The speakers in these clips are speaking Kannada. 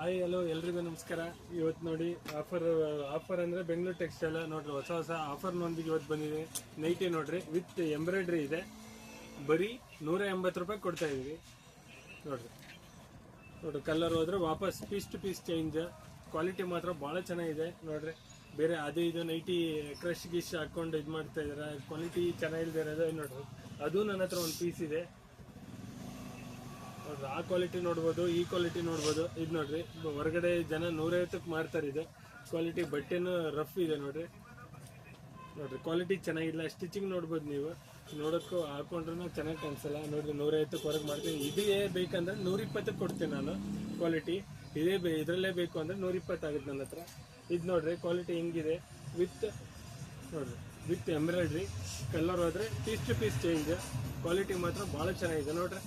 ಹಾಯ್ ಹಲೋ ಎಲ್ರಿಗೂ ನಮಸ್ಕಾರ. ಇವತ್ತು ನೋಡಿ ಆಫರ್ ಅಂದರೆ ಬೆಂಗಳೂರು ಟೆಕ್ಸ್ಟೈಲ್ ನೋಡ್ರಿ ಹೊಸ ಆಫರ್ನೊಂದಿಗೆ ಇವತ್ತು ಬಂದಿದೆ. ನೈಟಿ ನೋಡ್ರಿ ವಿತ್ ಎಂಬ್ರಾಯ್ಡ್ರಿ ಇದೆ. ಬರೀ 180 ರೂಪಾಯಿ ಕೊಡ್ತಾ ಇದೀವಿ. ನೋಡ್ರಿ ಕಲರ್ ಹೋದ್ರೆ ವಾಪಸ್ piece to piece change. Quality ಮಾತ್ರ ಭಾಳ ಚೆನ್ನಾಗಿದೆ ನೋಡ್ರಿ. ಬೇರೆ ಅದು ಇದು ನೈಟಿ ಕ್ರಶ್ ಗಿಶ್ ಹಾಕೊಂಡು ಇದು ಮಾಡ್ತಾ ಇದಾರೆ, ಕ್ವಾಲಿಟಿ ಚೆನ್ನಾಗಿಲ್ದೇ ಇರೋದು ನೋಡ್ರಿ. ಅದು ನನ್ನ ಹತ್ರ ಒಂದು ಪೀಸ್ ಇದೆ ನೋಡ್ರಿ. ಆ ಕ್ವಾಲಿಟಿ ನೋಡ್ಬೋದು, ಈ ಕ್ವಾಲಿಟಿ ನೋಡ್ಬೋದು. ಇದು ನೋಡ್ರಿ ಹೊರಗಡೆ ಜನ 150ಕ್ಕೆ ಮಾರ್ತಾರೆ. ಇದು ಕ್ವಾಲಿಟಿ ಬಟ್ಟೆನೂ ರಫ್ ಇದೆ ನೋಡ್ರಿ. ಕ್ವಾಲಿಟಿ ಚೆನ್ನಾಗಿಲ್ಲ. ಸ್ಟಿಚಿಂಗ್ ನೋಡ್ಬೋದು ನೀವು, ನೋಡೋಕ್ಕೂ ಹಾಕೊಂಡ್ರೂ ಚೆನ್ನಾಗಿ ಕಾಣಿಸಲ್ಲ ನೋಡ್ರಿ. 150ಕ್ಕೆ ಹೊರಗೆ ಮಾಡ್ತೀನಿ. ಇದೇ ಬೇಕಂದ್ರೆ 120ಕ್ಕೆ ಕೊಡ್ತೀನಿ ನಾನು. ಕ್ವಾಲಿಟಿ ಇದರಲ್ಲೇ ಬೇಕು ಅಂದರೆ 120 ಆಗುತ್ತೆ ನನ್ನ ಹತ್ರ. ಇದು ನೋಡ್ರಿ ಕ್ವಾಲಿಟಿ ಹೆಂಗಿದೆ ವಿತ್ ಎಂಬ್ರಾಯ್ಡ್ರಿ. ಕಲರ್ ಹೋದರೆ piece to piece change. Quality ಮಾತ್ರ ಭಾಳ ಚೆನ್ನಾಗಿದೆ ನೋಡ್ರಿ.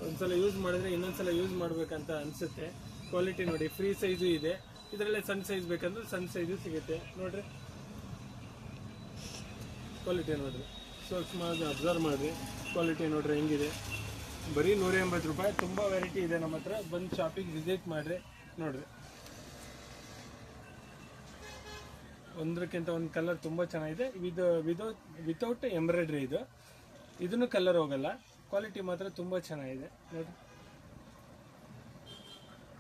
ಒಂದ್ಸಲ ಯೂಸ್ ಮಾಡಿದ್ರೆ ಇನ್ನೊಂದ್ಸಲ ಯೂಸ್ ಮಾಡ್ಬೇಕಂತ ಅನ್ಸುತ್ತೆ. ಕ್ವಾಲಿಟಿ ನೋಡಿ, ಫ್ರೀ ಸೈಜು ಇದೆ. ಇದರಲ್ಲೇ ಸಣ್ಣ ಸೈಜ್ ಬೇಕಂದ್ರೆ ಸಣ್ಣ ಸೈಜು ಸಿಗುತ್ತೆ ನೋಡ್ರಿ. ಕ್ವಾಲಿಟಿ ನೋಡ್ರಿ, ಸೂಕ್ಷ್ಮ ಅಬ್ಸರ್ವ್ ಮಾಡಿರಿ. ಕ್ವಾಲಿಟಿ ನೋಡ್ರಿ ಹೆಂಗಿದೆ. ಬರೀ 180 ರೂಪಾಯಿ. ತುಂಬ ವೆರೈಟಿ ಇದೆ ನಮ್ಮ ಹತ್ರ. ಬಂದು ಶಾಪಿಗೆ ವಿಸಿಟ್ ಮಾಡಿರಿ ನೋಡ್ರಿ. ಒಂದಕ್ಕಿಂತ ಒಂದು ಕಲರ್ ತುಂಬ ಚೆನ್ನಾಗಿದೆ. Without embroidery. ಇದನ್ನು ಕಲರ್ ಹೋಗಲ್ಲ. ಕ್ವಾಲಿಟಿ ಮಾತ್ರ ತುಂಬ ಚೆನ್ನಾಗಿದೆ ನೋಡಿ.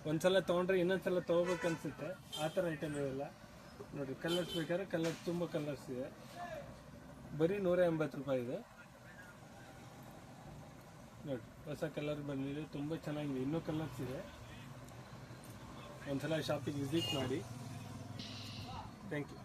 ಒಂದ್ಸಲ ತೊಗೊಂಡ್ರೆ ಇನ್ನೊಂದ್ಸಲ ತೊಗೋಬೇಕು ಅನ್ಸುತ್ತೆ, ಆ ಥರ ಐಟಮ್ ಇವೆಲ್ಲ ನೋಡಿರಿ. ಕಲರ್ಸ್ ಬೇಕಾದ್ರೆ ತುಂಬ ಕಲರ್ಸ್ ಇದೆ. ಬರೀ 180 ರೂಪಾಯಿ ಇದೆ ನೋಡಿ. ಹೊಸ ಕಲರ್ ಬಂದಿದೆ, ತುಂಬ ಚೆನ್ನಾಗಿದೆ. ಇನ್ನೂ ಕಲರ್ಸ್ ಇದೆ. ಒಂದ್ಸಲ ಶಾಪಿಗೆ ವಿಸಿಟ್ ಮಾಡಿ. Thank you.